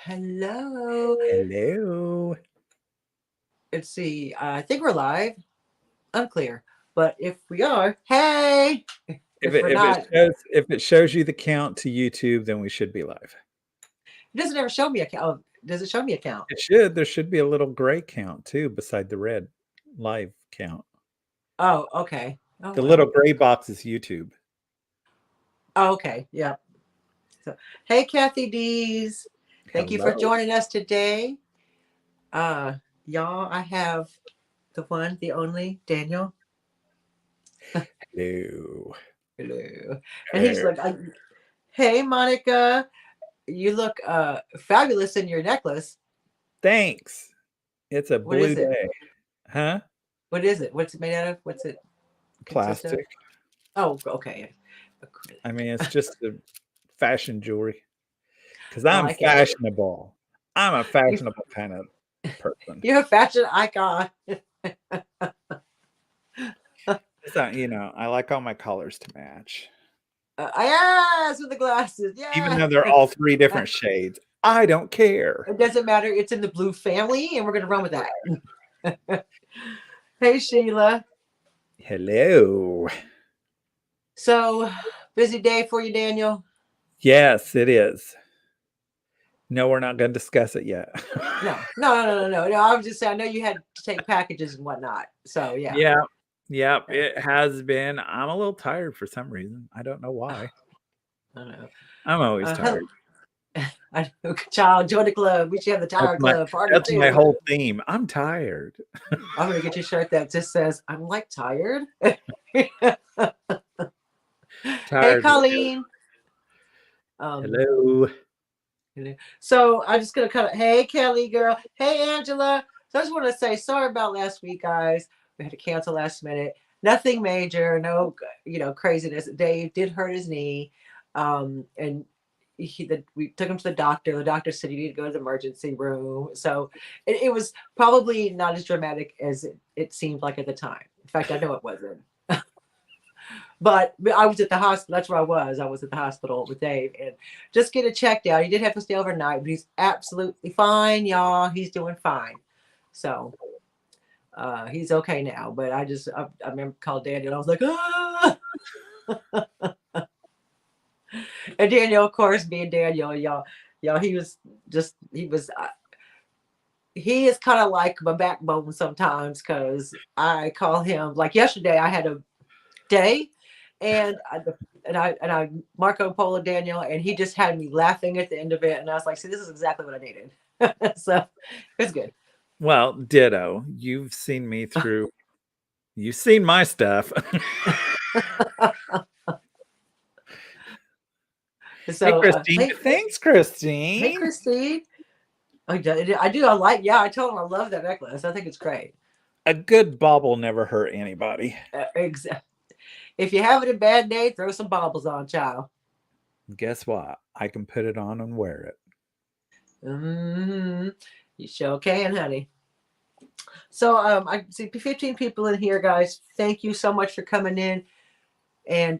Hello. Hello. Let's see. I think we're live. Unclear. But if we are, hey. If If it we're if it not, shows if it shows you the count to YouTube, then we should be live. it doesn't ever show me a count. Oh, does it show me a count? It should. There should be a little gray count too beside the red live count. Oh, okay. Oh The little well. gray box is YouTube. Oh, okay. Yep. So, hey, Kathy Dees. Thank you for Hello. joining us today. Uh, y'all, I have the one, the only Daniel. Hello. Hello. And he's Hello. like, hey, Monica, you look fabulous in your necklace. Thanks. It's a What blue is it? day. Huh? What is it? What's it made out of? What's it consist of? Plastic. Oh, okay. I mean, it's just the fashion jewelry. Because I I'm like it. fashionable. I'm a You, fashionable kind of person. you're a fashion icon. It's not, I like all my colors to match. Yes, with the glasses. Even Yeah. though they're all 3 different shades, I don't care. It doesn't matter. It's in the blue family, and we're going to run with that. Hey, Sheila. Hello. So, busy day for you, Daniel? Yes, it is. No, we're not gonna discuss it yet. No. I was just saying, I know you had to take packages and whatnot. So, yeah. Yeah. Yep, it has been. I'm a little tired for some reason. I don't know why. I don't know. I'm always Hello. tired. I know, child, join the club. We should have the That's Tired my Club party that's my too. whole theme. I'm tired. I'm gonna get you a shirt that just says, "I'm like tired." Hey, Tired. Colleen. Um, Hello. so I'm just gonna kind of, hey, Kelly, girl. Hey, Angela. So I just want to say sorry about last week, guys. We had to cancel last minute. Nothing major, no, craziness. Dave did hurt his knee, and we took him to the doctor. The doctor said you need to go to the emergency room. So it was probably not as dramatic as it seemed like at the time. In fact, I know it wasn't. But I was at the hospital. That's where I was. I was at the hospital with Dave and just get it checked out. He did have to stay overnight, but he's absolutely fine, y'all. He's doing fine. So he's okay now. But I remember called Daniel and I was like, ah. And Daniel, of course, being Daniel, y'all, he is kind of like my backbone sometimes because I call him, like yesterday I had a day and I Marco Polo Daniel, and he just had me laughing at the end of it, and I was like, see, this is exactly what I needed. So it's good. Well, ditto. You've seen my stuff. Hey, So Christine. Thanks, hey, Christine. Christine. I do. I like. Yeah, I told him I love that necklace. I think it's great. A good bauble never hurt anybody. If you have it a bad day, throw some baubles on, child. Guess what? I can put it on and wear it. Mm-hmm. You sure can, honey. So I see 15 people in here, guys. Thank you so much for coming in. And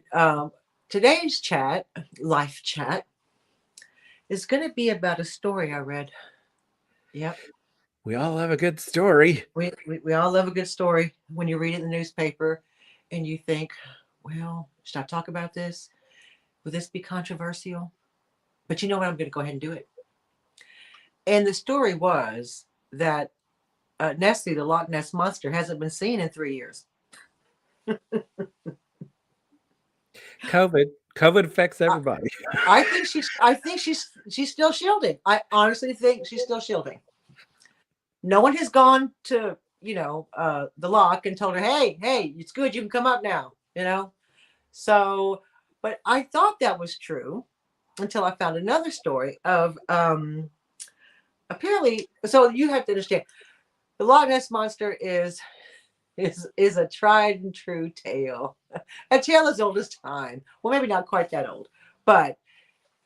today's chat, life chat, is going to be about a story I read. Yep. We all have a good story. We all love a good story when you read it in the newspaper and you think, well, should I talk about this? Will this be controversial? But you know what? I'm going to go ahead and do it. And the story was that Nessie, the Loch Ness monster, hasn't been seen in 3 years. COVID affects everybody. I think she's still shielding. I honestly think she's still shielding. No one has gone to the lock and told her, hey, it's good, you can come up now. So, but I thought that was true until I found another story of apparently. So you have to understand, the Loch Ness monster is a tried and true tale, a tale as old as time. Well, maybe not quite that old, but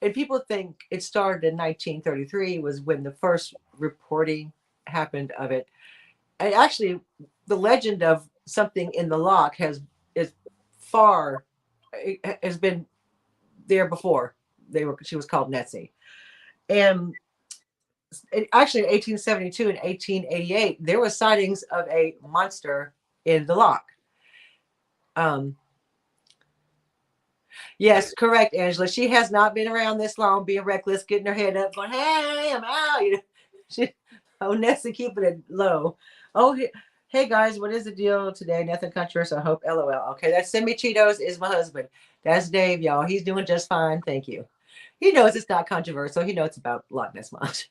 and people think it started in 1933 was when the first reporting happened of it. And actually, the legend of something in the lock is far has been there before. She was called Nessie, and actually in 1872 and 1888, there were sightings of a monster in the loch. Yes, correct, Angela. She has not been around this long, being reckless, getting her head up, going, "Hey, I'm out." You know, Nessie keeping it low. Oh, hey guys, what is the deal today? Nothing controversial. I hope. LOL. Okay, that's Semi Cheetos is my husband. That's Dave, y'all. He's doing just fine. Thank you. He knows it's not controversial. He knows it's about Loch Ness Monster.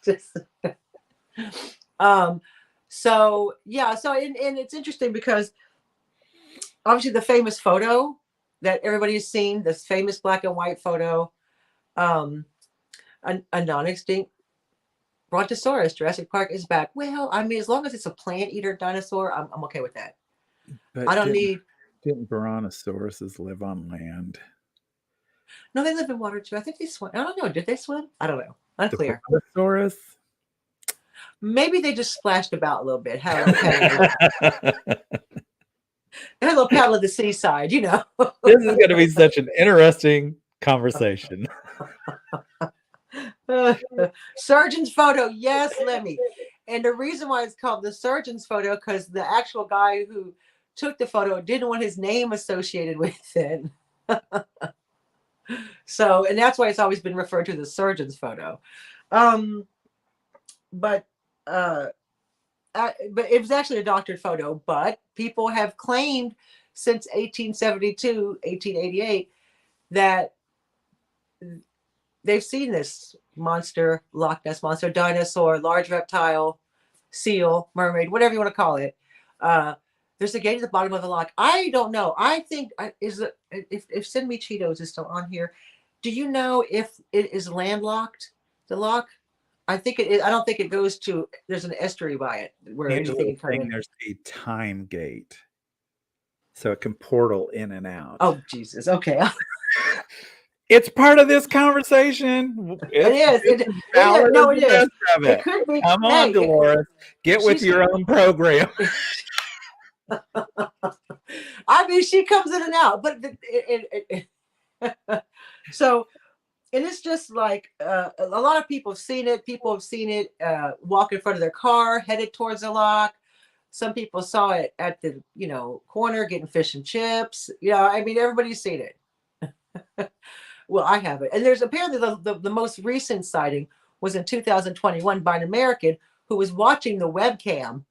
Just, so yeah, and it's interesting because obviously the famous photo that everybody has seen, this famous black and white photo, a non-extinct Brontosaurus, Jurassic Park is back. Well, I mean, as long as it's a plant eater dinosaur, I'm okay with that. But I don't need. Didn't Brontosauruses live on land? No, they live in water too. I think they swim. I don't know. Did they swim? I don't know. Unclear. The Brontosaurus? Maybe they just splashed about a little bit. Had a little paddle at the seaside, you know. This is going to be such an interesting conversation. Surgeon's photo, yes, Lemmy. And the reason why it's called the surgeon's photo, because the actual guy who took the photo didn't want his name associated with it. So, and that's why it's always been referred to the surgeon's photo. But it was actually a doctored photo. But people have claimed since 1872, 1888, that they've seen this monster, Loch Ness monster, dinosaur, large reptile, seal, mermaid, whatever you want to call it. There's a gate at the bottom of the loch. I don't know. I think if Send Me Cheetos is still on here, do you know if it is landlocked, the loch? I think it is. I don't think it goes to. There's an estuary by it where anything can come in. There's a time gate, so it can portal in and out. Oh Jesus! Okay. It's part of this conversation. It is. It is. It could be. Come on, Dolores. Get with your own program. I mean, she comes in and out, but so, and it's just like a lot of people have seen it. People have seen it walk in front of their car, headed towards the loch. Some people saw it at the corner getting fish and chips. I mean, everybody's seen it. Well, I haven't. And there's apparently the most recent sighting was in 2021 by an American who was watching the webcam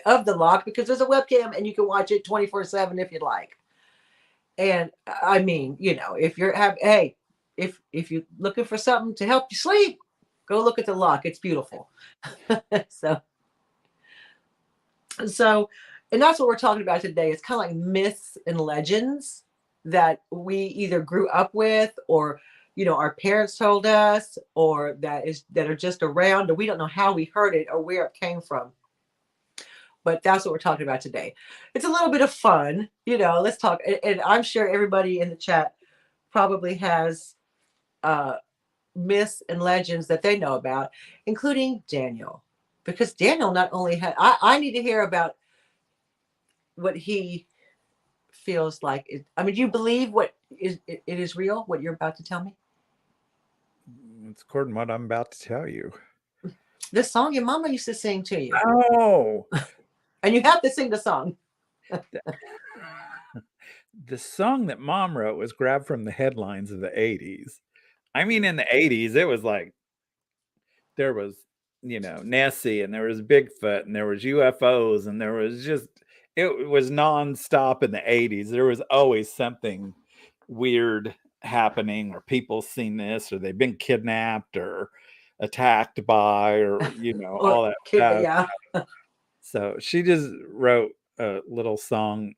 of the loch, because there's a webcam and you can watch it 24/7 if you'd like. And I mean, if you're if you're looking for something to help you sleep, go look at the loch. It's beautiful. So, and that's what we're talking about today. It's kind of like myths and legends that we either grew up with, or our parents told us, or that are just around, or we don't know how we heard it or where it came from. But that's what we're talking about today. It's a little bit of fun, let's talk. And I'm sure everybody in the chat probably has myths and legends that they know about, including Daniel, because Daniel not only had, I need to hear about what he feels like. I mean, do you believe it is real, what you're about to tell me? It's according to what I'm about to tell you. This song your mama used to sing to you. Oh. And you have to sing the song. The song that Mom wrote was grabbed from the headlines of the 80s. I mean, in the 80s, it was like there was, Nessie, and there was Bigfoot, and there was UFOs, and there was just, it was nonstop in the 80s. There was always something weird happening, or people seen this, or they've been kidnapped or attacked by, or, all that stuff. Yeah. So she just wrote a little song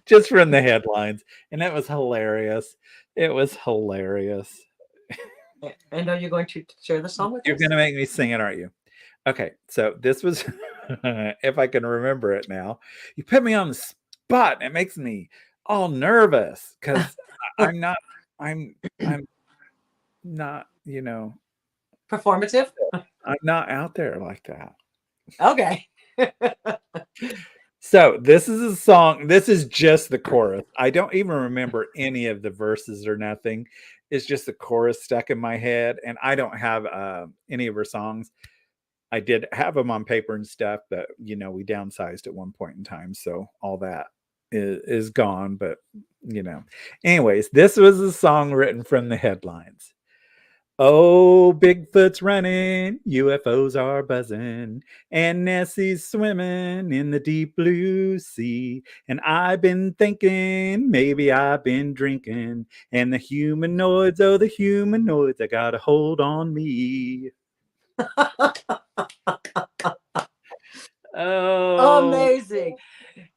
just from the headlines, and it was hilarious. It was hilarious. And are you going to share the song with us? You're going to make me sing it, aren't you? Okay, so this was, if I can remember it now, you put me on the spot, and it makes me all nervous, because I'm not, performative. I'm not out there like that. Okay. So this is a song. This is just the chorus. I don't even remember any of the verses or nothing. is just the chorus stuck in my head, and I don't have any of her songs. I did have them on paper and stuff, but we downsized at one point in time, so all that is gone. But anyways, this was a song written from the headlines. Oh, Bigfoot's running, UFOs are buzzing, and Nessie's swimming in the deep blue sea. And I've been thinking, maybe I've been drinking, and the humanoids, oh, the humanoids, I got a hold on me. Oh, Amazing.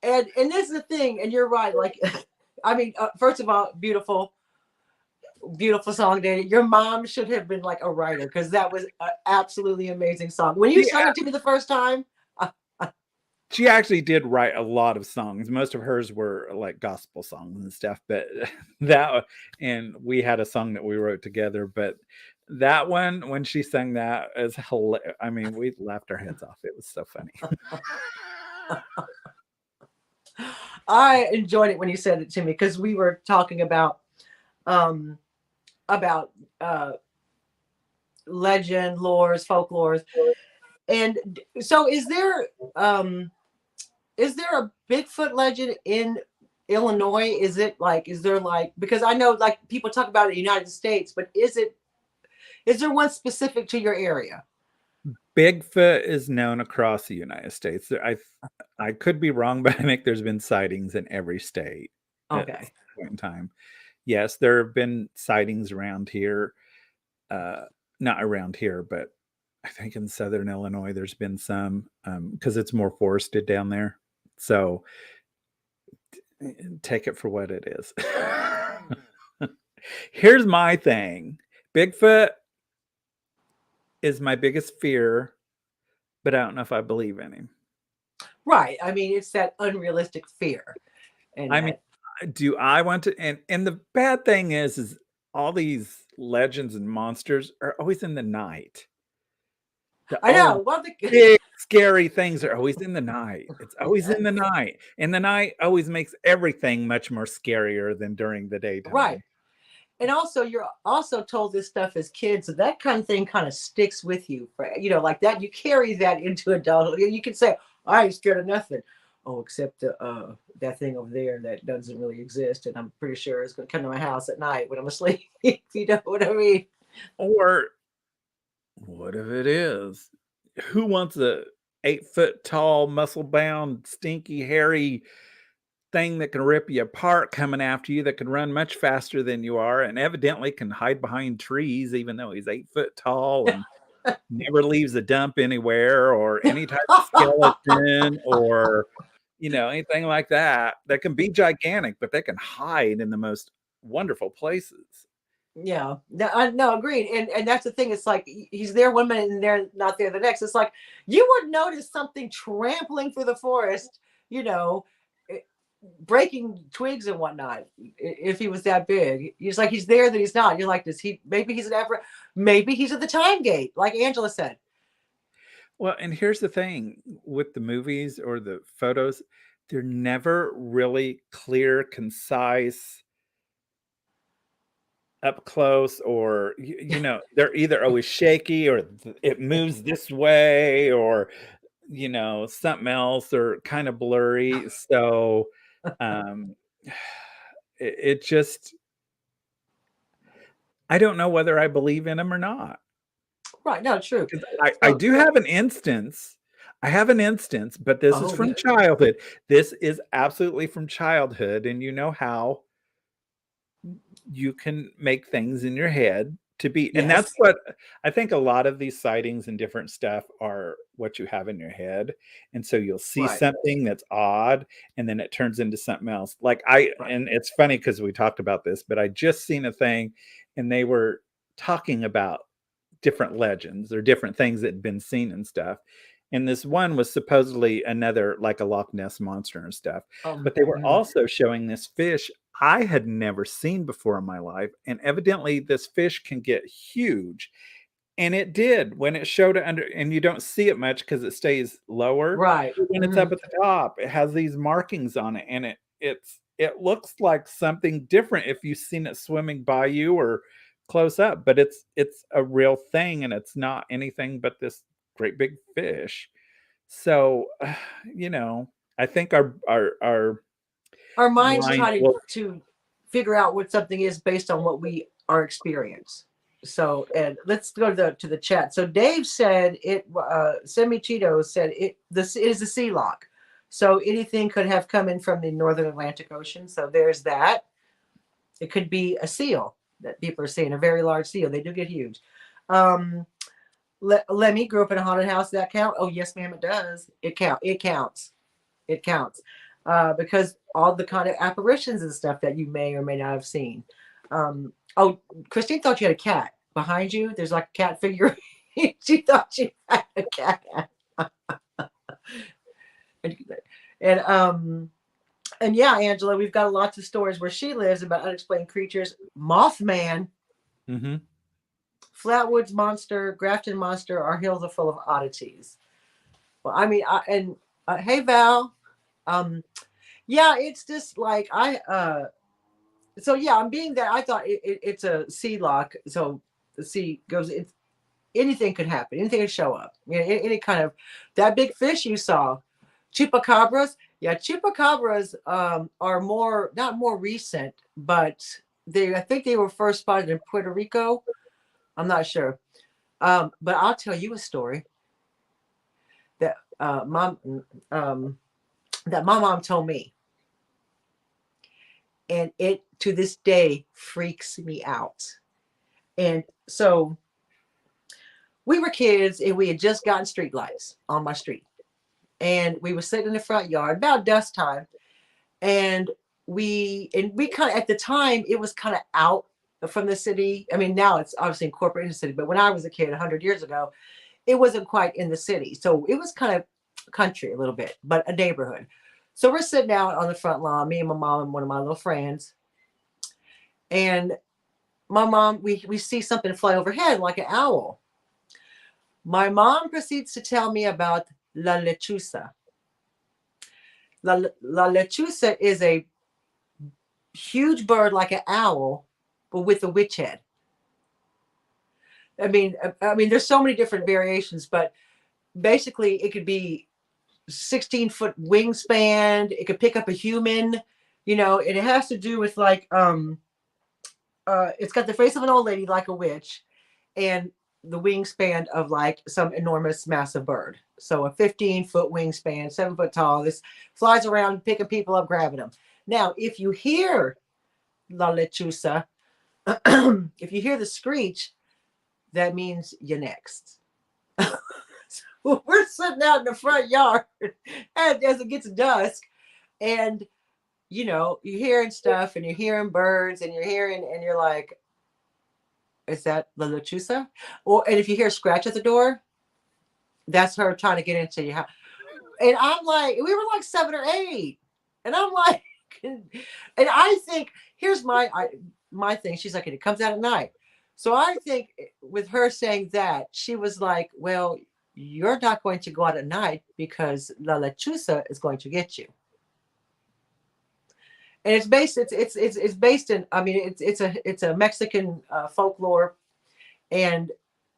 And this is the thing, and you're right. Like, I mean, first of all, beautiful song, Danny. Your mom should have been like a writer, because that was an absolutely amazing song. When you sung it to me the first time, she actually did write a lot of songs. Most of hers were like gospel songs and stuff, but and we had a song that we wrote together, but that one, when she sang that, is hilarious. I mean, we laughed our heads off. It was so funny. I enjoyed it when you said it to me, because we were talking about legend, lores, folklores. And so is there a Bigfoot legend in Illinois? Is there like, because I know like people talk about it in the United States, but is there one specific to your area? Bigfoot is known across the United States. I could be wrong, but I think there's been sightings in every state at Okay. this point in time. Yes, there have been sightings around here. Not around here, but I think in southern Illinois there's been some, because it's more forested down there. So take it for what it is. Here's my thing. Bigfoot is my biggest fear, but I don't know if I believe in him. Right. I mean, it's that unrealistic fear. And I mean, do I want to? And the bad thing is all these legends and monsters are always in the night. I know. Well, big scary things are always in the night. It's always in the night. And the night always makes everything much more scarier than during the daytime. Right. And also, you're also told this stuff as kids, so that kind of thing kind of sticks with you. Like that, you carry that into adulthood. You can say, I ain't scared of nothing. Oh, except that thing over there that doesn't really exist, and I'm pretty sure it's going to come to my house at night when I'm asleep. You know what I mean? Or what if it is? Who wants a 8-foot tall, muscle bound, stinky, hairy thing that can rip you apart coming after you, that can run much faster than you are, and evidently can hide behind trees, even though he's 8 foot tall and never leaves a dump anywhere, or any type of skeleton, or anything like that can be gigantic, but they can hide in the most wonderful places. Yeah, no, agreed. And that's the thing. It's like he's there one minute and they're not there the next. It's like you would notice something trampling through the forest, breaking twigs and whatnot, if he was that big. He's like, he's there, then he's not. You're like, maybe he's an Everett, maybe he's at the time gate, like Angela said. Well, and here's the thing with the movies or the photos, they're never really clear, concise, up close, or they're either always shaky, or it moves this way, or something else, or kind of blurry. So it just, I don't know whether I believe in them or not. Right. No, true. I do have an instance. I have an instance, but this is from childhood. This is absolutely from childhood. And you know how you can make things in your head to be, and that's what I think a lot of these sightings and different stuff are, what you have in your head. And so you'll see something that's odd, and then it turns into something else. Like and it's funny because we talked about this, but I just seen a thing and they were talking about different legends or different things that had been seen and stuff. And this one was supposedly another, like a Loch Ness monster and stuff. But they were also showing this fish I had never seen before in my life. And evidently this fish can get huge. And it did when it showed it under, and you don't see it much because it stays lower. Right. When it's up at the top, it has these markings on it. And it looks like something different if you've seen it swimming by you or close up, but it's a real thing, and it's not anything but this great big fish. So, you know, I think Our minds mind try will. to figure out what something is based on what we our experience. So, and let's go to the chat. So Dave said it. Semi Cheeto said it. This is a sea lock, so anything could have come in from the northern Atlantic Ocean. So there's that. It could be a seal that people are saying, a very large seal. They do get huge. Lemmy grew up in a haunted house. Does that count? Oh yes, ma'am, it does. It counts. It counts. Because all the kind of apparitions and stuff that you may or may not have seen. Oh, Christine thought you had a cat behind you. There's like a cat figure. She thought you had a cat. And yeah, Angela, we've got lots of stories where she lives about unexplained creatures. Mothman, Mm-hmm. Flatwoods Monster, Grafton Monster. Our hills are full of oddities. Well, I mean, hey Val, yeah, it's just like so yeah, I'm being that I thought it's a sea lock, so the sea goes. It's anything could happen, anything could show up. You know, any kind of that big fish you saw, chupacabras. Yeah, chupacabras are more not more recent, but I think they were first spotted in Puerto Rico. I'm not sure, but I'll tell you a story that that my mom told me, and it to this day freaks me out. And so we were kids, and we had just gotten street lights on my street, and we were sitting in the front yard about dusk time, and we kind of at the time it was kind of out from the city. I mean, now it's obviously incorporated in the city, but when I was a kid 100 years ago, it wasn't quite in the city, so it was kind of country a little bit, but a neighborhood. So we're sitting out on the front lawn, me and my mom and one of my little friends, and my mom, we see something fly overhead like an owl. My mom proceeds to tell me about La Lechuza. La Lechuza is a huge bird like an owl, but with a witch head. I mean, there's so many different variations, but basically it could be 16-foot wingspan. It could pick up a human, you know, and it has to do with like, it's got the face of an old lady like a witch, and the wingspan of like some enormous massive bird. So a 15-foot wingspan, 7 foot tall. This flies around picking people up, grabbing them. Now, if you hear La Lechuza, if you hear the screech, that means you're next. So we're sitting out in the front yard and as it gets dusk, and you know, you're hearing stuff and you're hearing birds and you're like, is that La Lechuza? And if you hear a scratch at the door, that's her trying to get into your house. And I'm like, we were like 7 or 8. And I'm like, and I think, here's my thing. She's like, and it comes out at night. So I think with her saying that, she was like, well, you're not going to go out at night because La Lechuza is going to get you. And it's based in, I mean, it's a Mexican folklore. And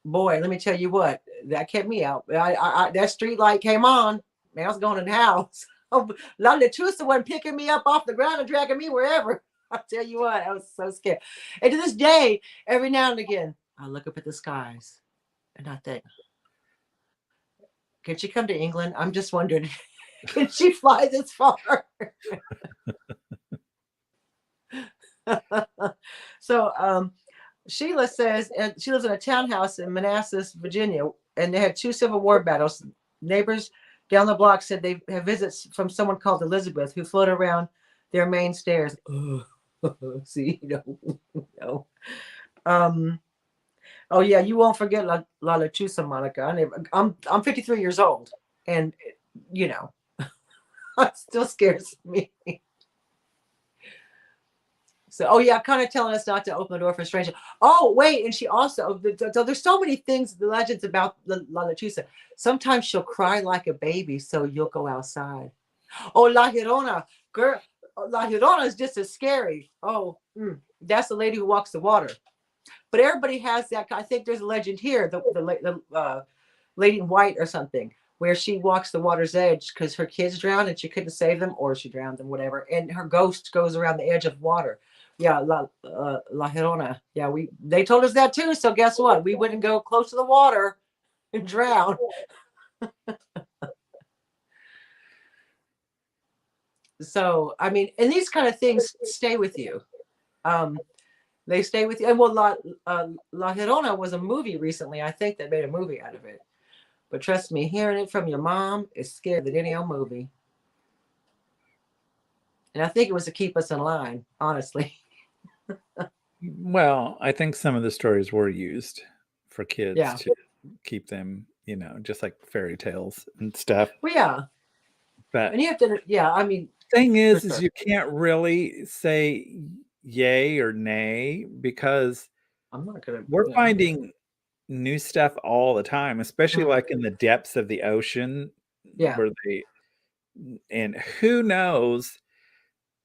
boy, let me tell you what, that kept me out. That street light came on, man, I was going in the house. La Lechuza wasn't picking me up off the ground and dragging me wherever. I'll tell you what, I was so scared. And to this day, every now and again, I look up at the skies and I think, can she come to England? I'm just wondering, can she fly this far? So Sheila says, and she lives in a townhouse in Manassas, Virginia, and they had 2 Civil War battles. Neighbors down the block said they have visits from someone called Elizabeth who float around their main stairs. See, no. Oh yeah, you won't forget La Lechuza, Monica. I'm 53 years old, and you know, it still scares me. So, oh yeah, kind of telling us not to open the door for a stranger. Oh wait, and she also, so there's so many things, the legends about La Lechuza. Sometimes she'll cry like a baby, so you'll go outside. Oh, La Llorona, girl, La Llorona is just as scary. Oh, that's the lady who walks the water. But everybody has that. I think there's a legend here, the Lady in White or something, where she walks the water's edge because her kids drowned and she couldn't save them, or she drowned them, whatever. And her ghost goes around the edge of water. Yeah, La Llorona. Yeah, they told us that too. So guess what? We wouldn't go close to the water and drown. So I mean, and these kind of things stay with you. They stay with you. And well, La Llorona was a movie recently. I think they made a movie out of it. But trust me, hearing it from your mom is scarier than any old movie. And I think it was to keep us in line, honestly. Well, I think some of the stories were used for kids Yeah. to keep them, just like fairy tales and stuff. Well, yeah. But And you have to, yeah, I mean, thing is sure. you can't really say yay or nay because I'm not gonna. we're finding new stuff all the time, especially like in the depths of the ocean. Yeah. Where and who knows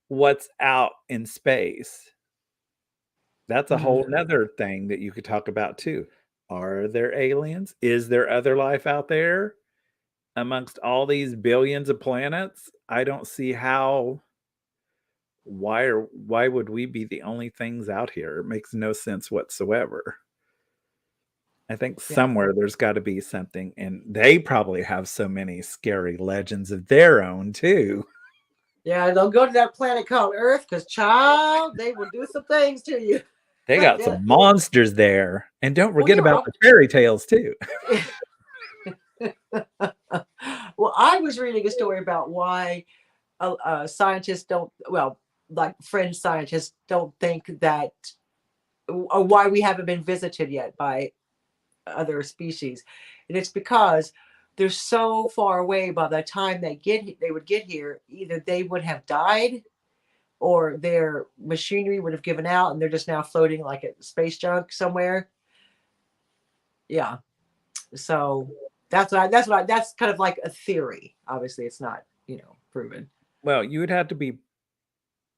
what's out in space. That's a whole nother thing that you could talk about too. Are there aliens? Is there other life out there amongst all these billions of planets? I don't see how. Why would we be the only things out here? It makes no sense whatsoever. I think somewhere there's got to be something, and they probably have so many scary legends of their own too. Yeah, don't go to that planet called Earth because, child, they will do some things to you. They got some monsters there, and don't forget about the fairy tales too. Well, I was reading a story about why scientists don't, well, like French scientists don't think that, or why we haven't been visited yet by other species. And it's because they're so far away. By the time they would get here, either they would have died or their machinery would have given out and they're just now floating like a space junk somewhere. Yeah. So that's kind of like a theory. Obviously it's not, proven. Well, you would have to be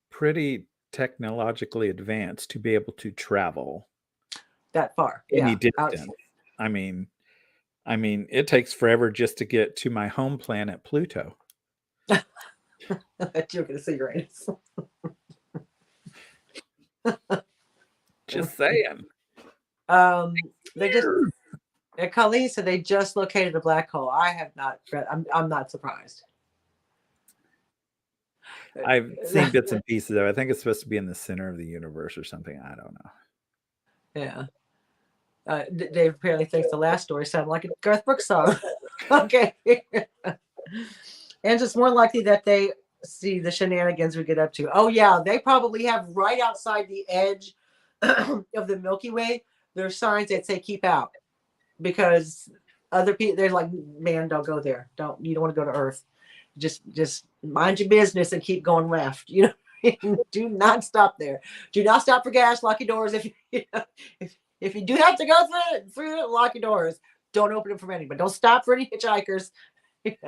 pretty technologically advanced to be able to travel that far. Any distance. I mean, it takes forever just to get to my home planet, Pluto. You're going to see Uranus. Just saying. They just, Colleen said they just located a black hole. I have not read. I'm not surprised. I've seen bits and pieces of it. I think it's supposed to be in the center of the universe or something. I don't know. Yeah. Dave apparently thinks the last story sounded like a Garth Brooks song. Okay. And it's more likely that they see the shenanigans we get up to. Oh, yeah. They probably have right outside the edge of the Milky Way. There's signs that say keep out because other people, they're like, man, don't go there. You don't want to go to Earth. Just mind your business and keep going left. Do not stop there. Do not stop for gas. Lock your doors. If you do have to go through it, lock your doors. Don't open them for anybody. Don't stop for any hitchhikers.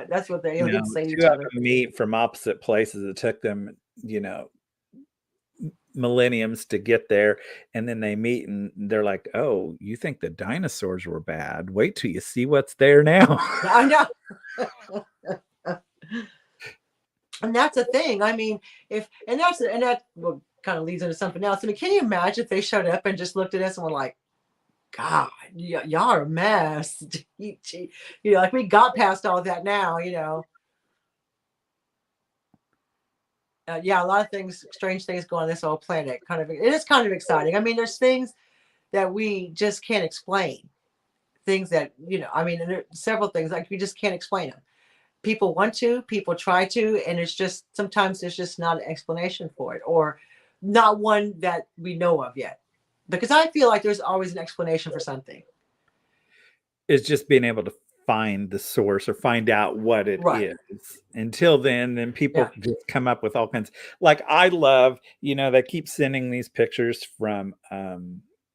That's what the aliens say to each other. Meet from opposite places. It took them, millenniums to get there, and then they meet and they're like, oh, you think the dinosaurs were bad? Wait till you see what's there now. I know. And that's a thing. I mean, that kind of leads into something else. I mean, can you imagine if they showed up and just looked at us and were like, God, y'all are a mess. Like we got past all that now, yeah, a lot of things, strange things go on this whole planet. It is kind of exciting. I mean, there's things that we just can't explain. Things that, and there are several things like we just can't explain them. People want to, people try to, and it's just, sometimes there's just not an explanation for it, or not one that we know of yet. Because I feel like there's always an explanation for something. It's just being able to find the source or find out what it is. Until then people just come up with all kinds. Like I love, they keep sending these pictures from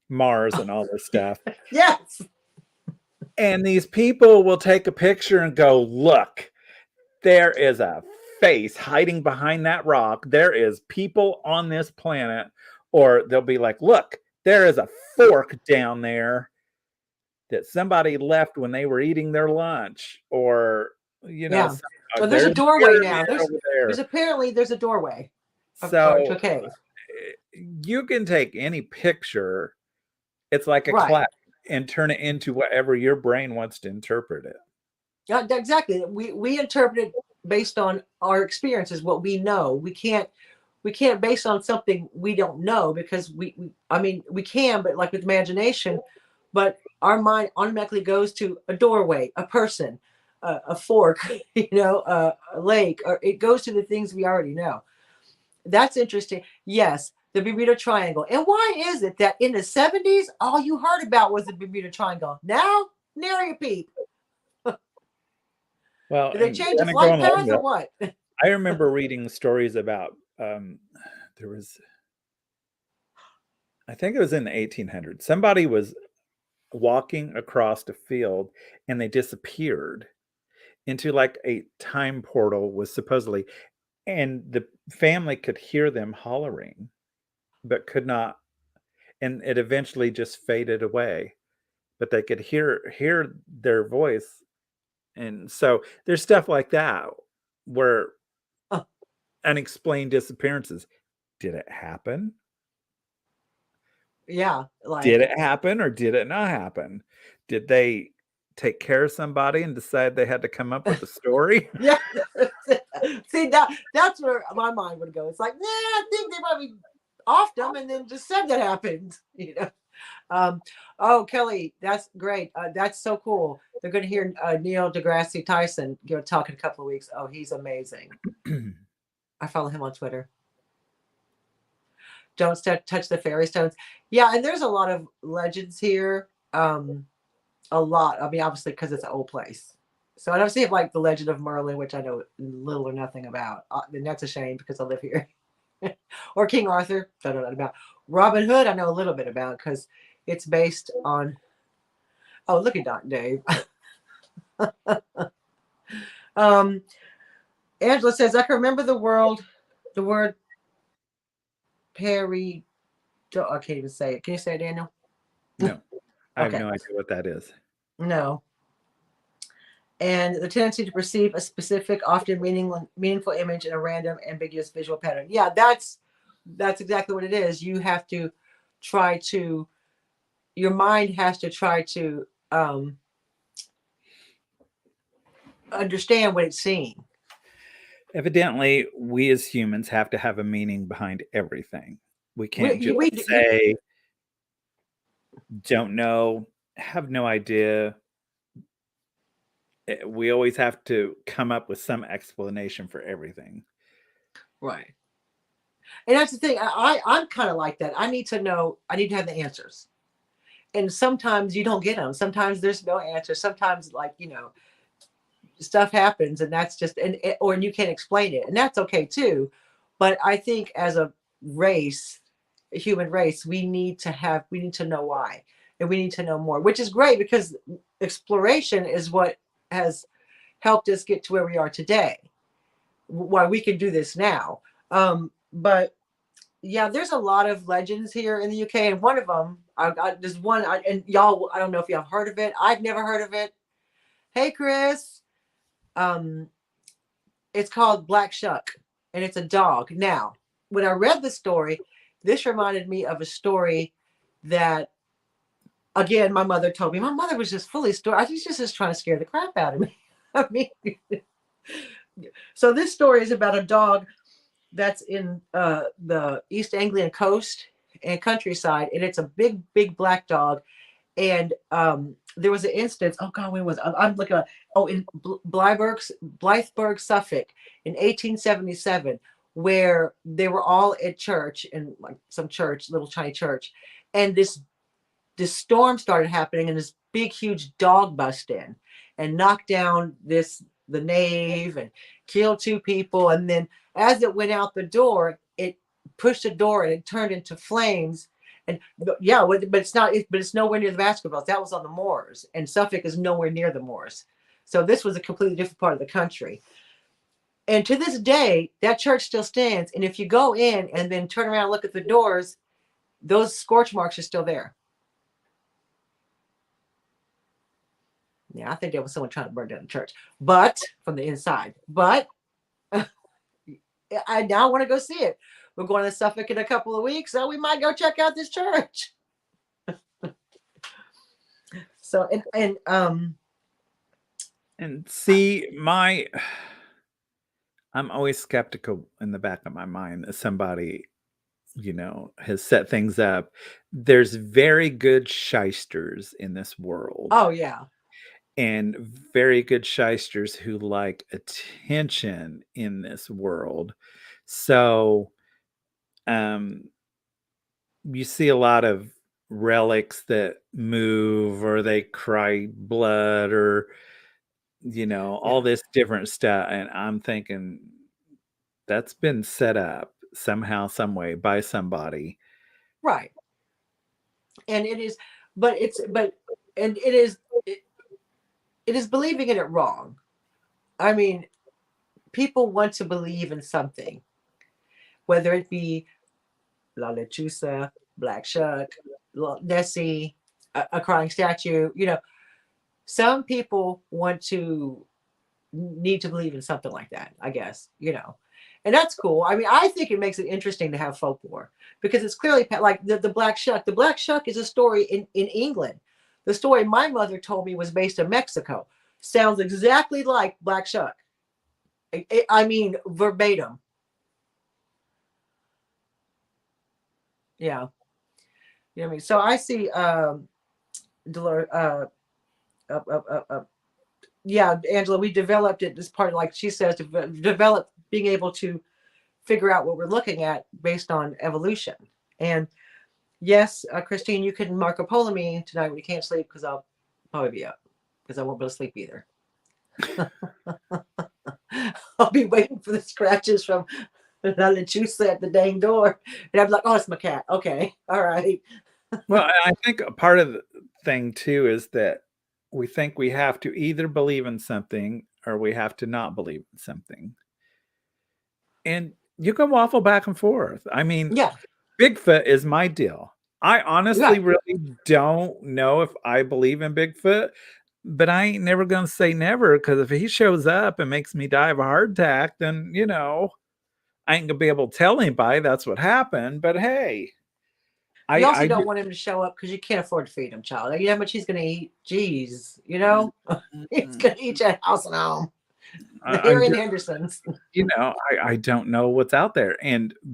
Mars and all this stuff. Yes. And these people will take a picture and go, look, there is a face hiding behind that rock. There is people on this planet. Or they'll be like, look, there is a fork down there that somebody left when they were eating their lunch, or Yeah. So there's a there's a doorway now. pyramid over there. There's a doorway or to So a cave. you can take any picture, it's like a Right. clap, and turn it into whatever your brain wants to interpret it. Yeah, exactly. We interpret it based on our experiences, what we know. We can't base on something we don't know, because I mean, we can, but like with imagination, but our mind automatically goes to a doorway, a person, a fork, a lake, or it goes to the things we already know. That's interesting. Yes, the Bermuda Triangle. And why is it that in the 70s, all you heard about was the Bermuda Triangle? Now, nary a peep. Well, Did they and change the kind of going flight along path or that, what? I remember reading stories about there was, I think it was in the 1800s. Somebody was walking across a field and they disappeared into like a time portal, was supposedly, and the family could hear them hollering but could not, and it eventually just faded away, but they could hear their voice. And so there's stuff like that where Oh, unexplained disappearances. Did it happen? yeah, Did like it happen or did it not happen? Did they take care of somebody and decide they had to come up with a story? yeah. See, that's where my mind would go. It's like, nah, I think they might be off them and then just said that happened. Oh, Kelly, that's great. That's so cool. They're going to hear Neil deGrasse Tyson talk in a couple of weeks. Oh, he's amazing. I follow him on Twitter. Don't touch the fairy stones. Yeah, and there's a lot of legends here. A lot. I mean, obviously, because it's an old place. So I don't see it like the Legend of Merlin, which I know little or nothing about. And that's a shame because I live here. Or King Arthur, don't know that about. Robin Hood, I know a little bit about because it's based on. Oh, look at Doc Dave. Angela says, I can remember the word Perry. I can't even say it. Can you say it, Daniel? No, I have Okay. no idea what that is. No. And the tendency to perceive a specific, often meaningful image in a random, ambiguous visual pattern. Yeah, that's exactly what it is. You have to try to, your mind has to try to understand what it's seeing. Evidently, we as humans have to have a meaning behind everything. We can't just We say, don't know, have no idea. We always have to come up with some explanation for everything. right. And that's the thing. I'm kind of like that. I need to know. I need to have the answers. And sometimes you don't get them. Sometimes there's no answer. Sometimes, like, stuff happens, and that's just or you can't explain it, and that's okay too. But I think as a race, a human race, we need to know why, and we need to know more, which is great because exploration is what has helped us get to where we are today. Why we can do this now. But yeah, there's a lot of legends here in the UK, and one of them, there's one, and y'all, I don't know if y'all have heard of it. I've never heard of it. Hey, Chris. Um, it's called Black Shuck, and it's a dog. Now, when I read the story, this reminded me of a story that, again, my mother told me. My mother was just fully story. I think she's just trying to scare the crap out of me. I mean, so this story is about a dog that's in the East Anglian coast and countryside, and it's a big, big black dog. And there was an instance. Oh God, when was it? I'm looking at? Oh, in Blythburgh, Suffolk, in 1877, where they were all at church in like some church, little tiny church, and this storm started happening, and this big, huge dog bust in and knocked down the nave and killed two people. And then as it went out the door, it pushed the door and it turned into flames. And yeah, but it's not. But it's nowhere near the basketballs. That was on the moors, and Suffolk is nowhere near the moors. So this was a completely different part of the country. And to this day, that church still stands. And if you go in and then turn around and look at the doors, those scorch marks are still there. Yeah, I think there was someone trying to burn down the church, but from the inside. But I now want to go see it. We're going to Suffolk in a couple of weeks, so we might go check out this church. So And see, I'm always skeptical in the back of my mind that somebody, has set things up. There's very good shysters in this world, oh yeah, and very good shysters who like attention in this world. So, um, you see a lot of relics that move or they cry blood or all yeah, this different stuff, and I'm thinking that's been set up somehow, some way by somebody. right. And it is, but it's but and it is believing in it wrong. I mean, people want to believe in something, whether it be La Lechusa, Black Shuck, Nessie, a crying statue. Some people need to believe in something like that, I guess, and that's cool. I mean, I think it makes it interesting to have folklore because it's clearly like the Black Shuck. The Black Shuck is a story in England. The story my mother told me was based in Mexico. Sounds exactly like Black Shuck. I mean, verbatim. Yeah. You know what I mean? So I see Dolores, yeah, Angela, we developed it as part of, like she says, develop being able to figure out what we're looking at based on evolution. And yes, Christine, you can Marco Polo me tonight when you can't sleep because I'll probably be up because I won't be able to sleep either. I'll be waiting for the scratches from La Lechusa at the dang door. And I'm like, oh, it's my cat. Okay. All right. Well, I think a part of the thing too is that we think we have to either believe in something or we have to not believe in something. And you can waffle back and forth. I mean, Yeah. Bigfoot is my deal. I honestly Right. really don't know if I believe in Bigfoot, but I ain't never gonna say never because if he shows up and makes me die of a heart attack, then I ain't gonna be able to tell anybody that's what happened. But hey, You also I don't want him to show up because you can't afford to feed him, child. You know how much he's going to eat? Jeez, he's going to eat your house and home. The I'm Harry and the Hendersons. I don't know what's out there,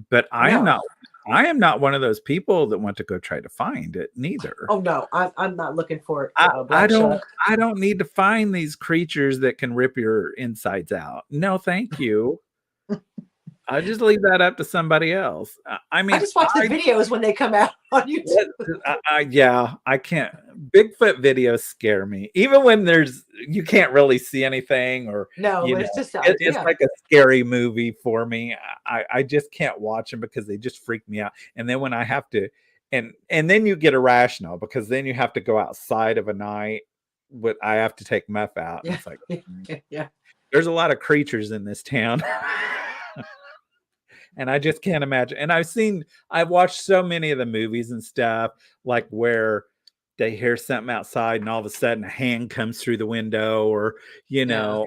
but No. I am not one of those people that want to go try to find it neither. Oh no, I'm not looking for I Black Shuck. don't need to find these creatures that can rip your insides out. No, thank you. I just leave that up to somebody else. I I mean, just watch the videos when they come out on YouTube. yeah, I can't. Bigfoot videos scare me, even when you can't really see anything, or No, but it's just the it's idea. like a scary movie for me. I just can't watch them because they just freak me out. And then when I have to, and then you get irrational because then you have to go outside of a night. But I have to take Muff out, and Yeah, it's like, yeah. there's a lot of creatures in this town. And I just can't imagine. And I've watched so many of the movies and stuff, like where they hear something outside and all of a sudden a hand comes through the window, or Yeah.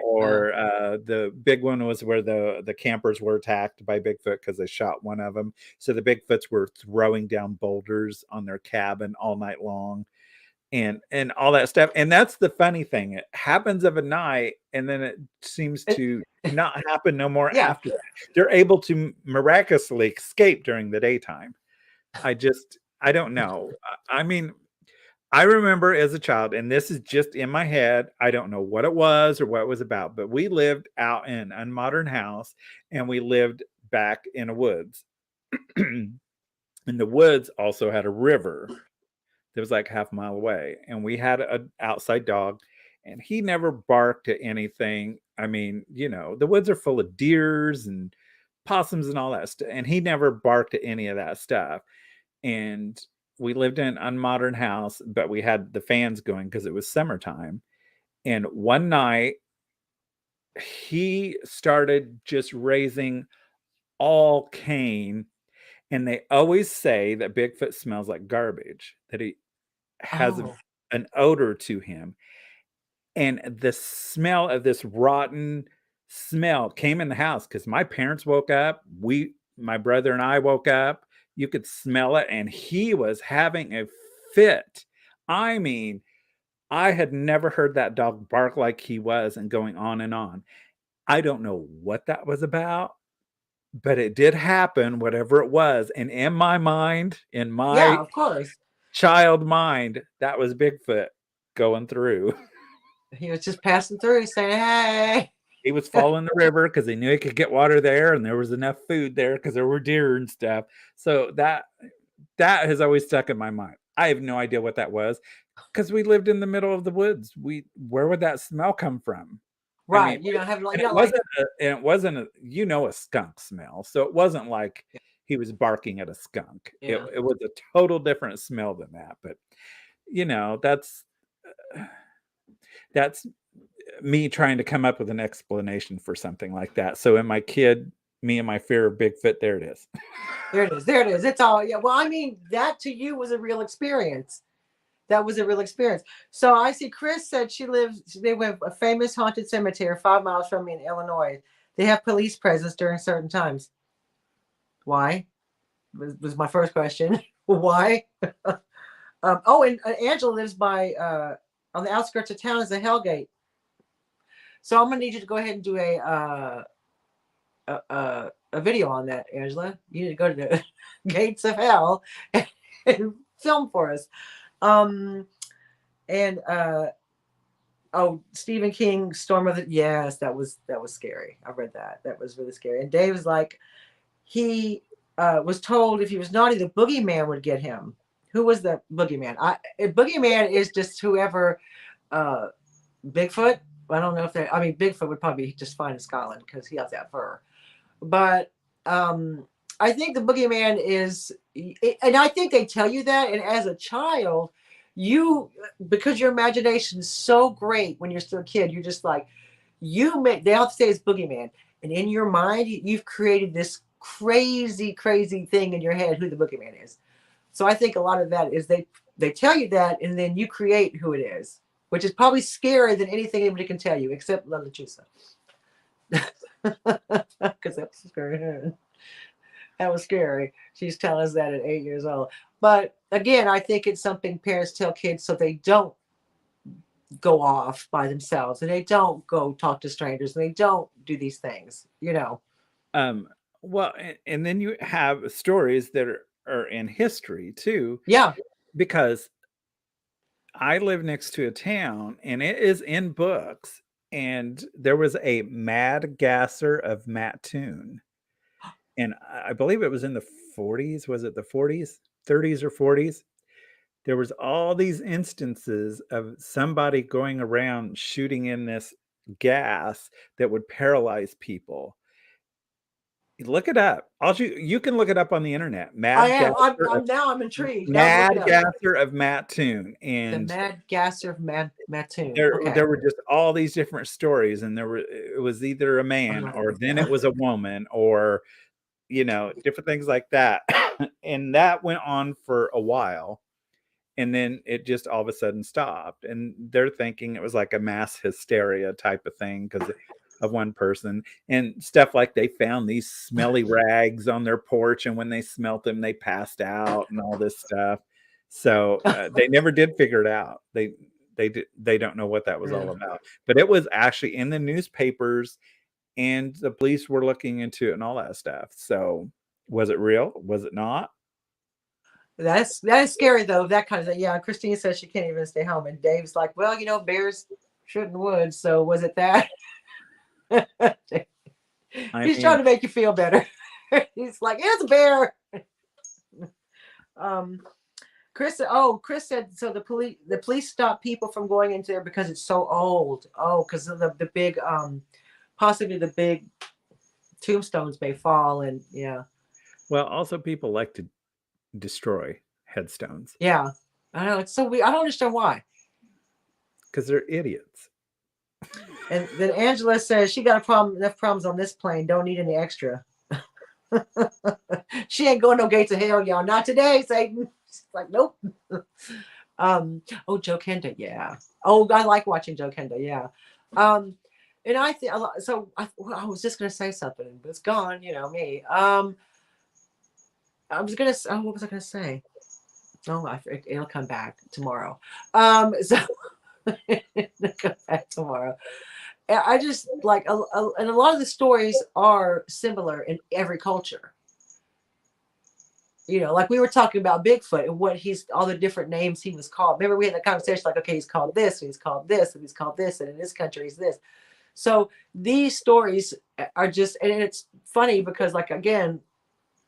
the big one was where the campers were attacked by Bigfoot because they shot one of them. So the Bigfoots were throwing down boulders on their cabin all night long, and all that stuff. And that's the funny thing. It happens of a night and then it seems to not happen no more Yeah. after that. They're able to miraculously escape during the daytime. I don't know. I mean, I remember as a child, and this is just in my head, I don't know what it was or what it was about, but we lived out in an unmodern house and we lived back in the woods. And the woods also had a river that was like half a mile away. And we had an outside dog, and he never barked at anything. I mean, the woods are full of deers and possums and all that stuff. And he never barked at any of that stuff. And we lived in an unmodern house, but we had the fans going because it was summertime. And one night, he started just raising all Cain, And they always say that Bigfoot smells like garbage, that he has Oh, an odor to him. And the smell of this rotten smell came in the house because my parents woke up. My brother and I woke up. You could smell it, and he was having a fit. I mean, I had never heard that dog bark like he was and going on and on. I don't know what that was about, but it did happen, whatever it was. And in my mind, in yeah, my of course. child mind, that was Bigfoot going through. He was just passing through saying, hey. He was following the river because he knew he could get water there and there was enough food there because there were deer and stuff. So that has always stuck in my mind. I have no idea what that was because we lived in the middle of the woods. Where would that smell come from? I mean, Right. You don't have like, and you it know, like, wasn't a skunk smell. So it wasn't like he was barking at a skunk. yeah. It was a total different smell than that. But that's me trying to come up with an explanation for something like that. So in me and my fear of Bigfoot, there it is. There it is. There it is. It's all, yeah. Well, I mean, that to you was a real experience. That was a real experience. So I see Chris said they went a famous haunted cemetery 5 miles from me in Illinois. They have police presence during certain times. Why? Was my first question. Why? And Angela lives by on the outskirts of town is the Hellgate. So I'm gonna need you to go ahead and do a video on that, Angela. You need to go to the gates of hell and film for us. And Stephen King, Storm of the yes, that was scary. I read that. That was really scary. And Dave was like, he was told if he was naughty, the boogeyman would get him. Who was the boogeyman? Boogeyman is just whoever Bigfoot. I don't know if Bigfoot would probably be just fine in Scotland because he has that fur. But I think the boogeyman is, and I think they tell you that. And as a child, because your imagination is so great when you're still a kid, you're just like, they all say it's boogeyman. And in your mind, you've created this crazy, crazy thing in your head who the boogeyman is. So I think a lot of that is they tell you that, and then you create who it is, which is probably scarier than anything anybody can tell you, except La Lechuza. Because that was scary. That was scary. She's telling us that at 8 years old. But again, I think it's something parents tell kids so they don't go off by themselves and they don't go talk to strangers and they don't do these things, Well, and then you have stories that are in history too. Yeah. Because I live next to a town and it is in books. And there was a Mad Gasser of Mattoon. And I believe it was in the 40s. Was it the 40s, 30s or 40s? There was all these instances of somebody going around shooting in this gas that would paralyze people. Look it up. You can look it up on the internet. I am. I'm intrigued. Mad Gasser of Mattoon. And the Mad Gasser of Mattoon. There were just all these different stories, and it was either a man or then it was a woman or different things like that. And that went on for a while. And then it just all of a sudden stopped. And they're thinking it was like a mass hysteria type of thing because of one person and stuff like they found these smelly rags on their porch. And when they smelt them, they passed out and all this stuff. So they never did figure it out. They don't know what that was all about. But it was actually in the newspapers and the police were looking into it and all that stuff. So was it real? Was it not? That is scary though. That kind of thing. Yeah. Christine says she can't even stay home. And Dave's like, well, bears shouldn't would. So was it that? He's trying to make you feel better. He's like, it's a bear. Chris said so the police stop people from going into there because it's so old. Oh, because of the big possibly the big tombstones may fall and yeah. Well, also people like to destroy headstones. Yeah. I know, it's so weird. I don't understand why. Because they're idiots. And then Angela says she got enough problems on this plane. Don't need any extra. She ain't going no gates of hell, y'all. Not today, Satan. She's like, nope. Oh, Joe Kenda, yeah. Oh, I like watching Joe Kenda, yeah. And I think so. Well, I was just gonna say something, but it's gone. You know me. I was gonna. Oh, what was I gonna say? Oh, it'll come back tomorrow. So it'll come back tomorrow. I just like, and a lot of the stories are similar in every culture. You know, like we were talking about Bigfoot and what he's all the different names he was called. Remember, we had that conversation like, okay, he's called this, and he's called this, and he's called this, and in this country, he's this. So these stories are just, and it's funny because, like, again,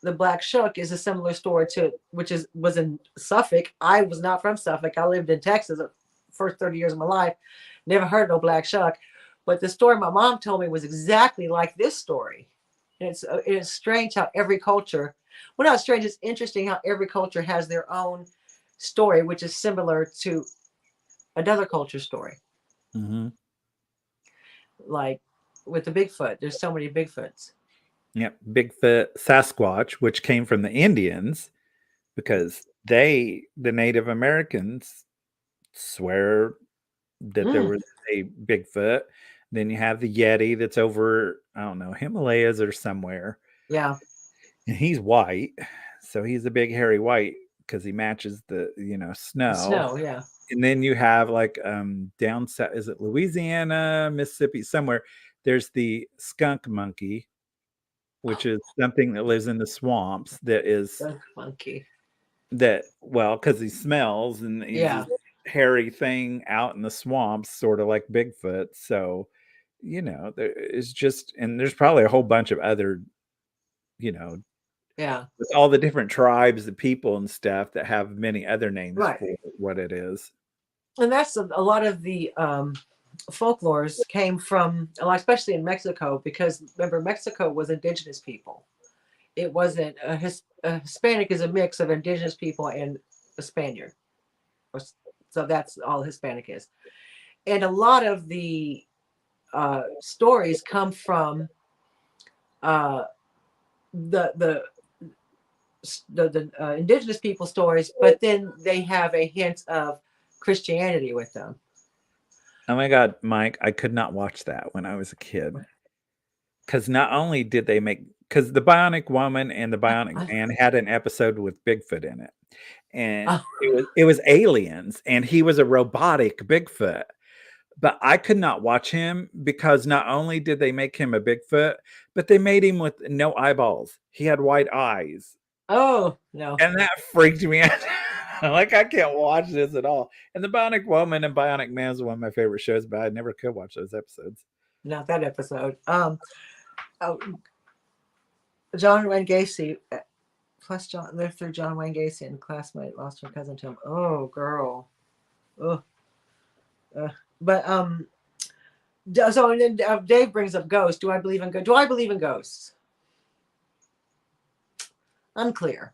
the Black Shuck is a similar story to which was in Suffolk. I was not from Suffolk. I lived in Texas the first 30 years of my life. Never heard no Black Shuck. But the story my mom told me was exactly like this story. And it's strange how every culture, well, not strange, it's interesting how every culture has their own story, which is similar to another culture story. Mm-hmm. Like with the Bigfoot, there's so many Bigfoots. Yep, Bigfoot, Sasquatch, which came from the Indians because the Native Americans, swear that there Mm, was a Bigfoot. Then you have the Yeti that's over, I don't know, Himalayas or somewhere. yeah. And he's white. So he's a big hairy white because he matches the, The snow. snow, yeah. And then you have like down south, is it Louisiana, Mississippi, somewhere? There's the skunk monkey, which is something that lives in the swamps that is Skunk monkey. that well, because he smells and he's Yeah. this hairy thing out in the swamps, sort of like Bigfoot. So, there is just, and there's probably a whole bunch of other, you know, Yeah. with all the different tribes, the people and stuff that have many other names Right. for what it is. And that's a lot of the folklores came from, especially in Mexico, because remember, Mexico was indigenous people. It wasn't a Hispanic is a mix of indigenous people and a Spaniard. So that's all Hispanic is. And a lot of the stories come from uh, the indigenous people stories, but then they have a hint of Christianity with them. Oh my God, Mike, I could not watch that when I was a kid. Because not only did they make, because the Bionic Woman and the Bionic Man had an episode with Bigfoot in it. And Oh, it was aliens, and he was a robotic Bigfoot. But I could not watch him because not only did they make him a Bigfoot, but they made him with no eyeballs. He had white eyes. oh no, And that freaked me out. Like, I can't watch this at all. And the Bionic Woman and Bionic Man is one of my favorite shows, but I never could watch those episodes. not that episode. Oh, John Wayne Gacy, plus John lived through John Wayne Gacy and classmate lost her cousin to him. Oh, girl. Oh, but so and then Dave brings up ghosts. Do I believe in ghosts? Do I believe in ghosts? Unclear.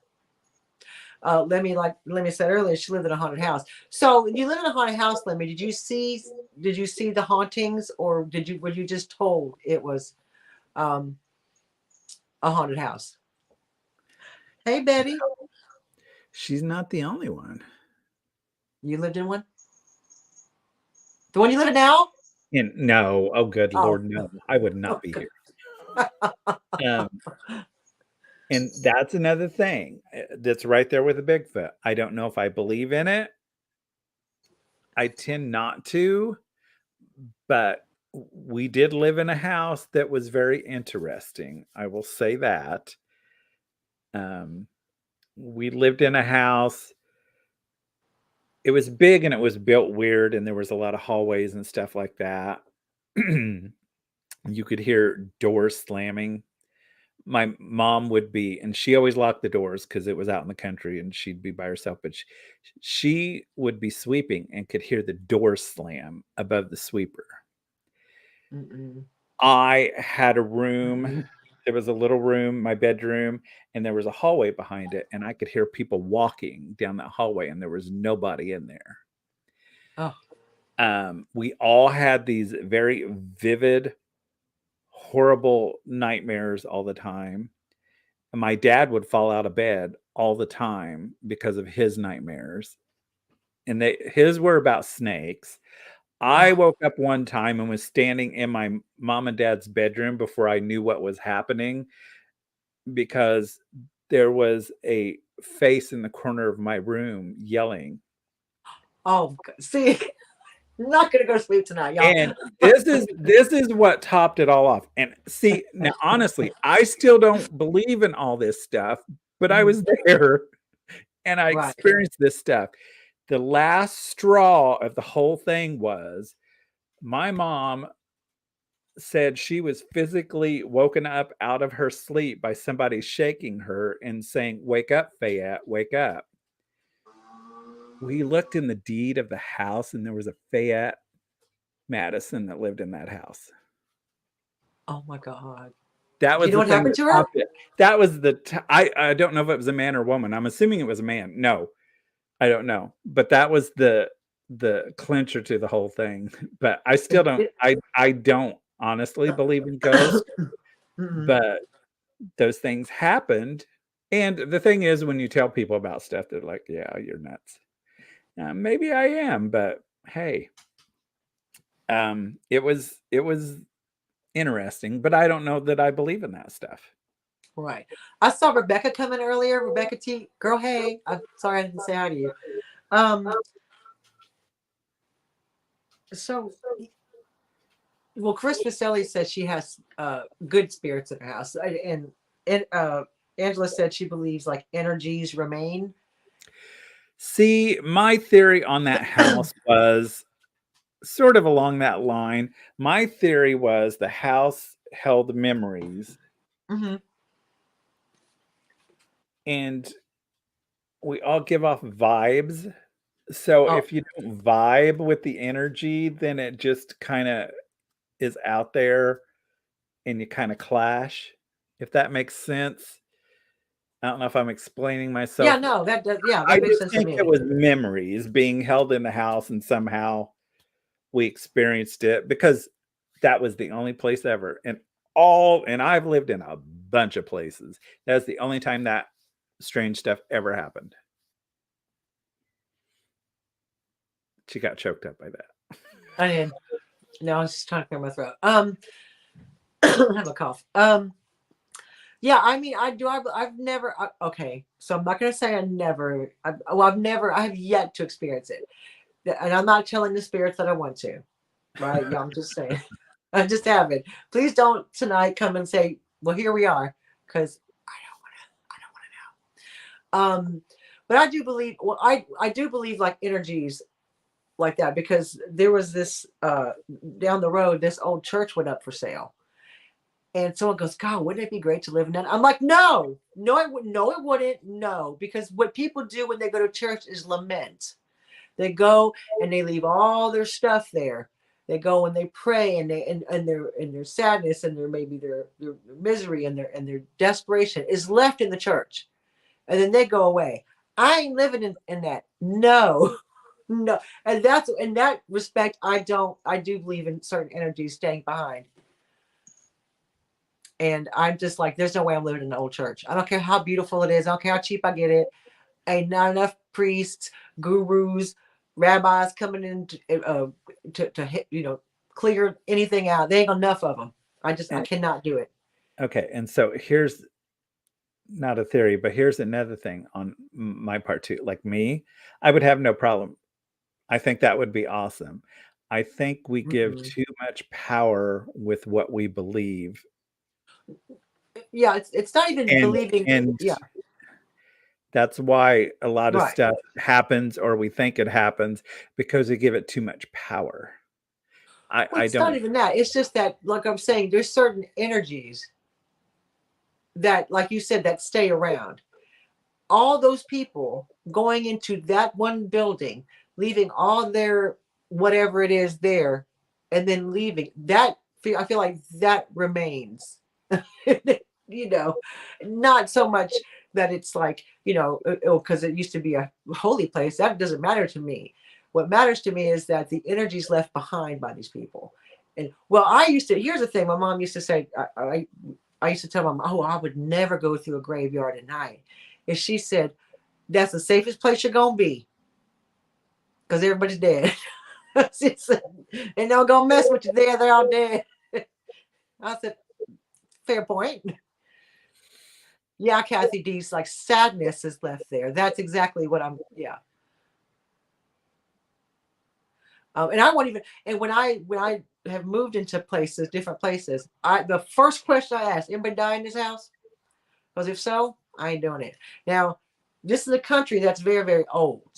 Lemmy, like Lemmy said earlier, she lived in a haunted house. So you live in a haunted house, Lemmy. Did you see the hauntings, or were you just told it was um, a haunted house? Hey, Betty, She's not the only one. you lived in one. The one you live in now? And no, oh good Oh, Lord, no, I would not be here. Um, and that's another thing that's right there with the Bigfoot. I don't know if I believe in it. I tend not to, but we did live in a house that was very interesting. I will say that. Um, we lived in a house. It was big and it was built weird, and there was a lot of hallways and stuff like that. You could hear doors slamming. My mom would be, and she always locked the doors because it was out in the country and she'd be by herself, but she would be sweeping and could hear the door slam above the sweeper. mm-mm. I had a room. Mm-mm. There was a little room, my bedroom, and there was a hallway behind it, and I could hear people walking down that hallway, and there was nobody in there. Oh, We all had these very vivid, horrible nightmares all the time. my dad would fall out of bed all the time because of his nightmares. And his were about snakes. I Oh, woke up one time and was standing in my mom and dad's bedroom before I knew what was happening because there was a face in the corner of my room yelling. oh, see, I'm not gonna go to sleep tonight, y'all. And this is what topped it all off. And see, now honestly, I still don't believe in all this stuff, but I Mhm. was there and I Right. experienced this stuff. The last straw of the whole thing was my mom said she was physically woken up out of her sleep by somebody shaking her and saying, "Wake up, Fayette, wake up." We looked in the deed of the house and there was a Fayette Madison that lived in that house. Oh my God. That Do you was know the what thing happened that to her? topped it. That was I don't know if it was a man or woman. I'm assuming it was a man. No, I don't know. But that was the clincher to the whole thing. But I still don't I don't honestly believe in ghosts, Mhm. but those things happened. And the thing is when you tell people about stuff, they're like, "Yeah, you're nuts." Maybe I am, but hey, it was interesting, but I don't know that I believe in that stuff. Right. I saw Rebecca come in earlier. Rebecca T. Girl, hey. I'm sorry I didn't say hi to you. Um, so well, Chris Vaselli says she has good spirits in her house. And Angela said she believes like energies remain. See, my theory on that house was sort of along that line. My theory was the house held memories, Hmm. and we all give off vibes. So Oh, if you don't vibe with the energy, then it just kinda is out there and you kinda clash, if that makes sense. I don't know if I'm explaining yeah, myself. no, that does, yeah, I that makes just sense to think it me. was memories being held in the house and somehow we experienced it because that was the only place ever. And I've lived in a bunch of places. That's the only time that strange stuff ever happened. She got choked up by that. I did. No, I was just trying to clear my throat. I have a cough. Yeah, I mean, I do. I've never. Okay, so I'm not gonna say I never. I've never. I have yet to experience it, and I'm not telling the spirits that I want to. Right? Yeah, I'm just saying. I just haven't. Please don't tonight come and say, "Well, here we are," because I don't want to. But I do believe. Well, I do believe like energies like that because there was this down the road. This old church went up for sale. And someone goes, God, wouldn't it be great to live in that? I'm like, no, no, it would, no, it wouldn't, no, because what people do when they go to church is lament. They go and they leave all their stuff there. They go and they pray and their sadness and their maybe their misery and their desperation is left in the church, and then they go away. I ain't living in that. No, no, and that's in that respect. I do believe in certain energies staying behind. And I'm just like, there's no way I'm living in an old church. I don't care how beautiful it is. I don't care how cheap I get it. Ain't not enough priests, gurus, rabbis coming in to hit, clear anything out. There ain't enough of them. I And cannot do it. okay, and so here's not a theory, but here's another thing on my part too. Like me, I would have no problem. I think that would be awesome. I think we give Mm-mm. too much power with what we believe. Yeah, it's not even And believing. and Yeah, that's why a lot of right. stuff happens or we think it happens because we give it too much power. Well, I it's not don't. even that. It's just that, like I'm saying, there's certain energies that, like you said, that stay around. All those people going into that one building, leaving all their whatever it is there, and then leaving that. I feel like that remains. you know, not so much that it's like because it used to be a holy place. That doesn't matter to me. What matters to me is that the energy's left behind by these people. And well, I used to. Here's the thing: my mom used to say. I used to tell Mom, oh, I would never go through a graveyard at night. And she said, that's the safest place you're going to be because everybody's dead. She said, and they're going to mess with you there. They're all dead. I said, fair point. Yeah, Kathy D's like sadness is left there. That's exactly what I'm, yeah. And I won't even, and when I have moved into places, different places, the first question I ask, anybody die in this house? Because if so, I ain't doing it. Now, this is a country that's very, very old.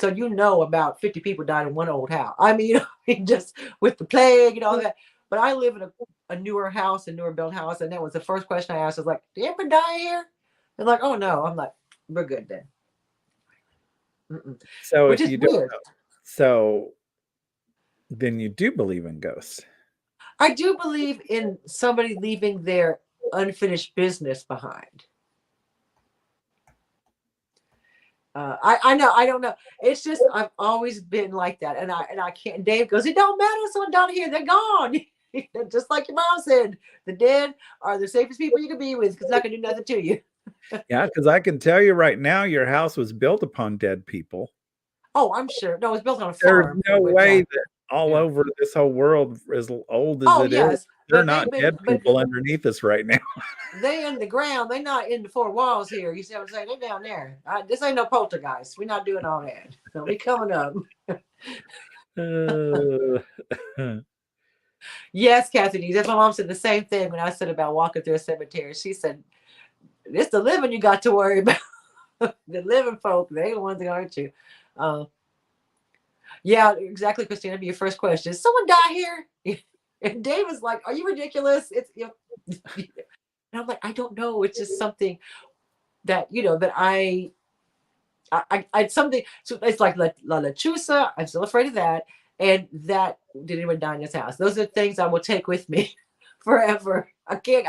So you know about 50 people died in one old house. I mean, just with the plague and all that. But I live in a newer house, a newer built house, and that was the first question I asked. I was like, did you ever die here? They're like, oh no. I'm like, we're good then. So which if is you don't weird. know, so then you do believe in ghosts. I do believe in somebody leaving their unfinished business behind. I know, I don't know. It's just I've always been like that, and I can't. Dave goes, it don't matter. Someone down here, they're gone. Just like your mom said, the dead are the safest people you can be with because it's not gonna do nothing to you. Yeah, because I can tell you right now, your house was built upon dead people. Oh, I'm sure. No, it's built on a There's farm. no But way yeah. that all Yeah. over this whole world, as old as Oh it is, yes, they're but not dead people underneath us right now. they in the ground. They not in the four walls here. You see what I'm saying? They're down there. This ain't no poltergeist. We're not doing all that. So we coming up. Yes, Kathy. That's my mom said the same thing when I said about walking through a cemetery. She said, "It's the living you got to worry about. The living folk, they the ones that aren't you." Yeah, exactly, Christina. That'd be your first question. Did someone die here? And Dave was like, "Are you ridiculous?" It's and I'm like, I don't know. It's just something that that I something. So it's like La Lechusa. I'm still afraid of that. And that did anyone die in this house? Those are things I will take with me forever. I can't.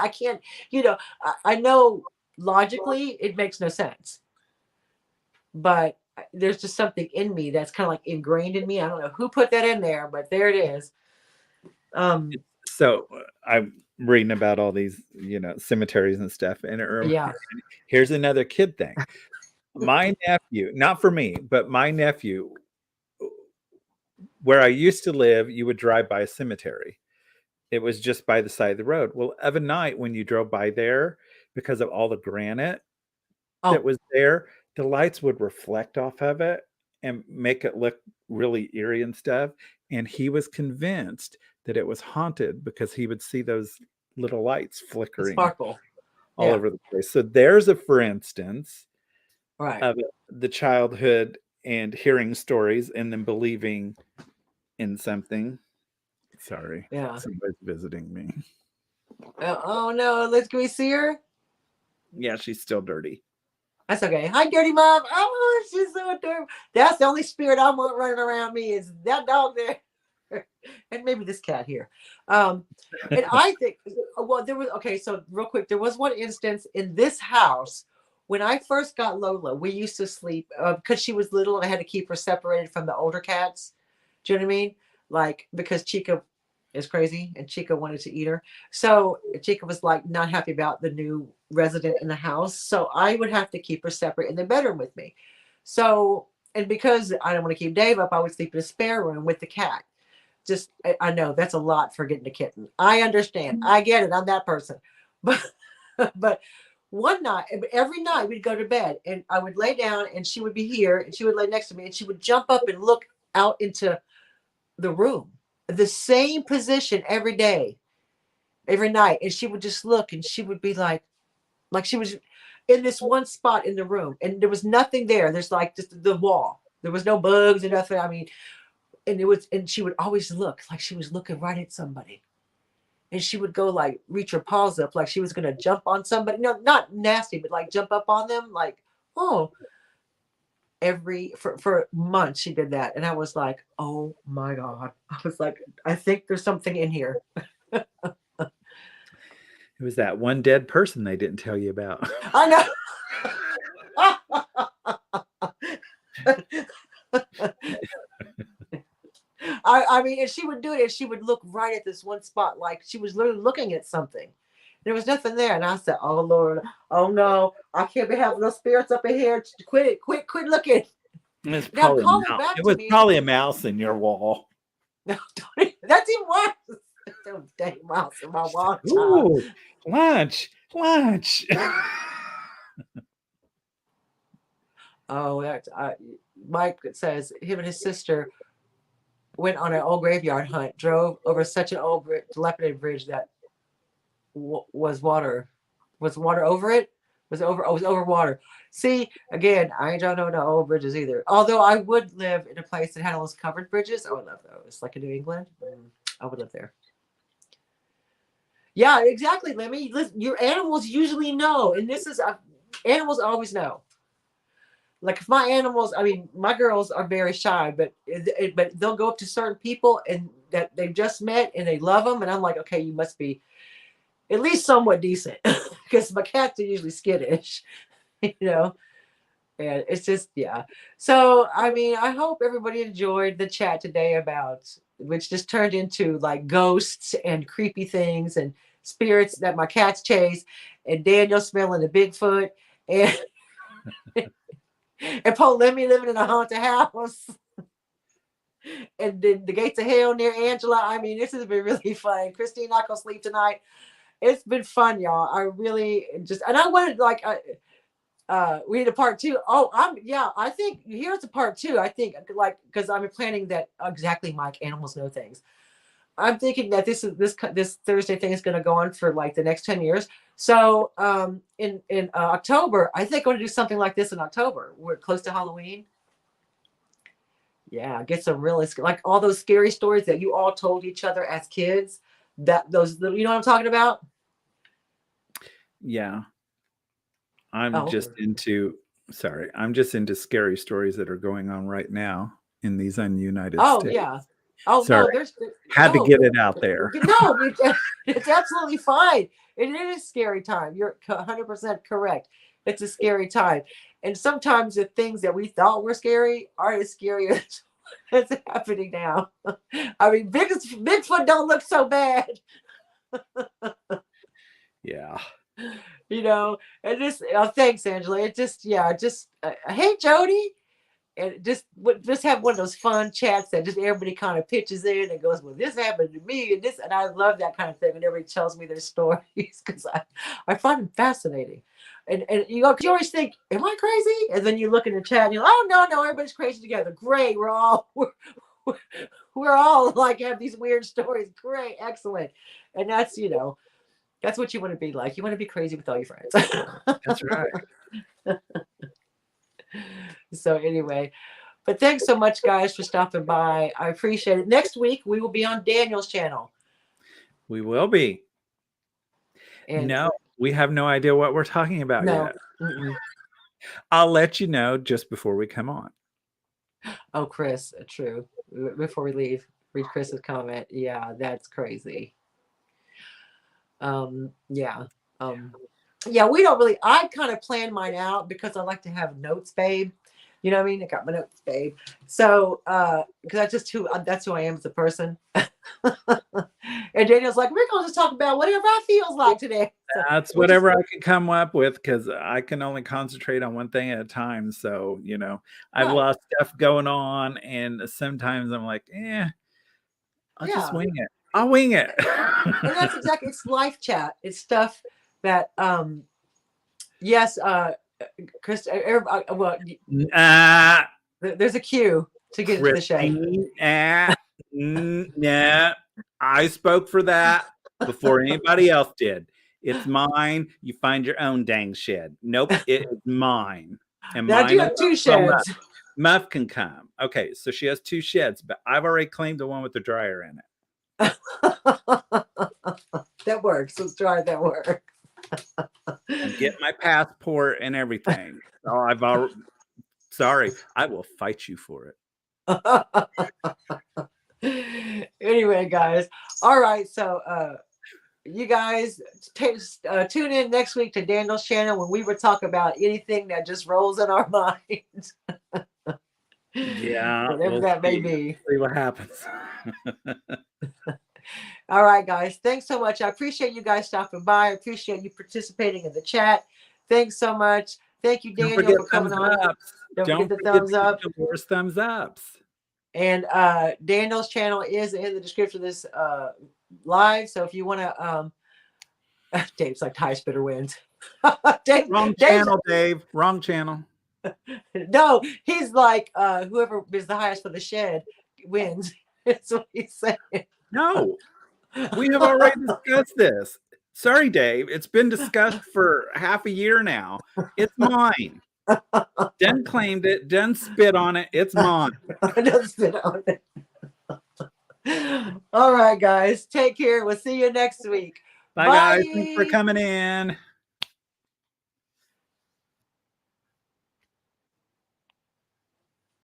I know logically it makes no sense, but there's just something in me that's kind of like ingrained in me. I don't know who put that in there, but there it is. So I'm reading about all these, cemeteries and stuff, and Yeah. here's another kid thing. My nephew, not for me, but my nephew, where I used to live, you would drive by a cemetery. It was just by the side of the road. Well, of a night when you drove by there, because of all the granite that was there, the lights would reflect off of it and make it look really eerie and stuff. And he was convinced that it was haunted because he would see those little lights flickering Sparkle. all over the place. So there's for instance, right, of the childhood and hearing stories and then believing in something. Sorry. Yeah. Somebody's visiting me. Oh no, can we see her? Yeah, she's still dirty. That's okay. Hi, dirty mom. Oh, she's so adorable. That's the only spirit I want running around me is that dog there. And maybe this cat here. And I think, well, so real quick, there was one instance in this house when I first got Lola, we used to sleep because she was little and I had to keep her separated from the older cats. Do you know what I mean? Like, because Chica is crazy and Chica wanted to eat her. So Chica was like not happy about the new resident in the house. So I would have to keep her separate in the bedroom with me. So, and because I don't want to keep Dave up, I would sleep in a spare room with the cat. I know that's a lot for getting a kitten. I understand. I get it. I'm that person. But one night, every night we'd go to bed and I would lay down and she would be here and she would lay next to me and she would jump up and look out into the room, the same position every day, every night. And she would just look and she would be like she was in this one spot in the room and there was nothing there. There's like just the wall. There was no bugs or nothing. I mean, and she would always look like she was looking right at somebody. And she would go like reach her paws up like she was going to jump on somebody. No, not nasty, but like jump up on them. Like, oh, for months she did that. And I was like, oh my God. I was like, I think there's something in here. It was that one dead person they didn't tell you about. I know. I mean, and she would do it and she would look right at this one spot like she was literally looking at something. There was nothing there. And I said, oh, Lord, oh, no, I can't be having those spirits up in here. Quit it. Quit looking. It's Now probably a call it mouse. back It to was me. probably a mouse in your wall. No, that's even worse. Them dang mouse in my wall, child. Ooh, lunch. Oh, Mike says him and his sister went on an old graveyard hunt, drove over such an old dilapidated bridge that was water over it. Was over water. See, again, I don't know no old bridges either. Although I would live in a place that had all those covered bridges. I would love those, like in New England. I would live there. Yeah, exactly. Listen, your animals usually know, and this is animals always know. Like if my animals, I mean, my girls are very shy, but they'll go up to certain people and that they've just met and they love them, and I'm like, okay, you must be at least somewhat decent, because my cats are usually skittish, you know. And it's just, yeah. So I mean, I hope everybody enjoyed the chat today about, which just turned into like ghosts and creepy things and spirits that my cats chase, and Daniel smelling the Bigfoot, and and Paul Lemmy living in a haunted house, and then the gates of hell near Angela. I mean, this has been really fun. Christine not gonna sleep tonight. It's been fun, y'all. I really just, and I wanted like we need a part 2. Oh, I think here's a part 2. I think like, because I'm planning that exactly, Mike, animals know things. I'm thinking that this Thursday thing is going to go on for like the next 10 years. So in October, I think I'm going to do something like this in October. We're close to Halloween. Yeah, get some really like all those scary stories that you all told each other as kids. That those, you know what I'm talking about? Yeah. I'm just into scary stories that are going on right now in these ununited states. Yeah. Oh, sorry. No, had to get it out there. No, it's absolutely fine. It is a scary time. You're 100% correct. It's a scary time. And sometimes the things that we thought were scary aren't as scary as it's happening now. I mean, Bigfoot don't look so bad. Yeah. You know, and just thanks, Angela. It just, hey, Jody. And just have one of those fun chats that just everybody kind of pitches in and goes, well, this happened to me, and I love that kind of thing when everybody tells me their stories, because I find them fascinating. And you always think, am I crazy? And then you look in the chat and you're like, oh, no, everybody's crazy together. Great, we're all like have these weird stories. Great, excellent. And that's, that's what you want to be like. You want to be crazy with all your friends. That's right. So anyway, but thanks so much, guys, for stopping by. I appreciate it. Next week, we will be on Daniel's channel. We will be. And no, we have no idea what we're talking about yet. Mm-mm. I'll let you know just before we come on. Oh, Chris, true. Before we leave, read Chris's comment. Yeah, that's crazy. Yeah, we don't really, I kind of plan mine out because I like to have notes, babe. You know what I mean? I got my notes, babe. So, because that's who I am as a person. And Daniel's like, we're going to talk about whatever I feels like today. So, that's whatever I can come up with, because I can only concentrate on one thing at a time. So, I've lost stuff going on, and sometimes I'm like, I'll just wing it. I'll wing it. And that's exactly, it's life chat. It's stuff that, yes, Chris, well, there's a cue to get into the show. Yeah, I spoke for that before anybody else did. It's mine. You find your own dang shed. Nope, it is mine. And now, do you have 2 sheds? Muff can come. Okay, so she has 2 sheds, but I've already claimed the one with the dryer in it. That works. Let's try that works. Get my passport and everything. Oh, sorry, I will fight you for it. Anyway, guys. All right. So you guys tune in next week to Daniel's channel when we would talk about anything that just rolls in our minds. Yeah. Whatever that may be. See what happens. All right, guys. Thanks so much. I appreciate you guys stopping by. I appreciate you participating in the chat. Thanks so much. Thank you, Don't Daniel, forget for coming thumbs on. ups. Don't forget Don't the forget thumbs to up. give Dolores thumbs ups. And Daniel's channel is in the description of this live. So if you want to, Dave's like high spitter wins. Wrong channel, Dave. Wrong channel. No, he's like whoever is the highest for the shed wins. That's what he's saying. No, we have already discussed this. Sorry, Dave. It's been discussed for half a year now. It's mine. Den claimed it. Den spit on it. It's mine. Don't spit on it. All right, guys. Take care. We'll see you next week. Bye, guys. Thanks for coming in.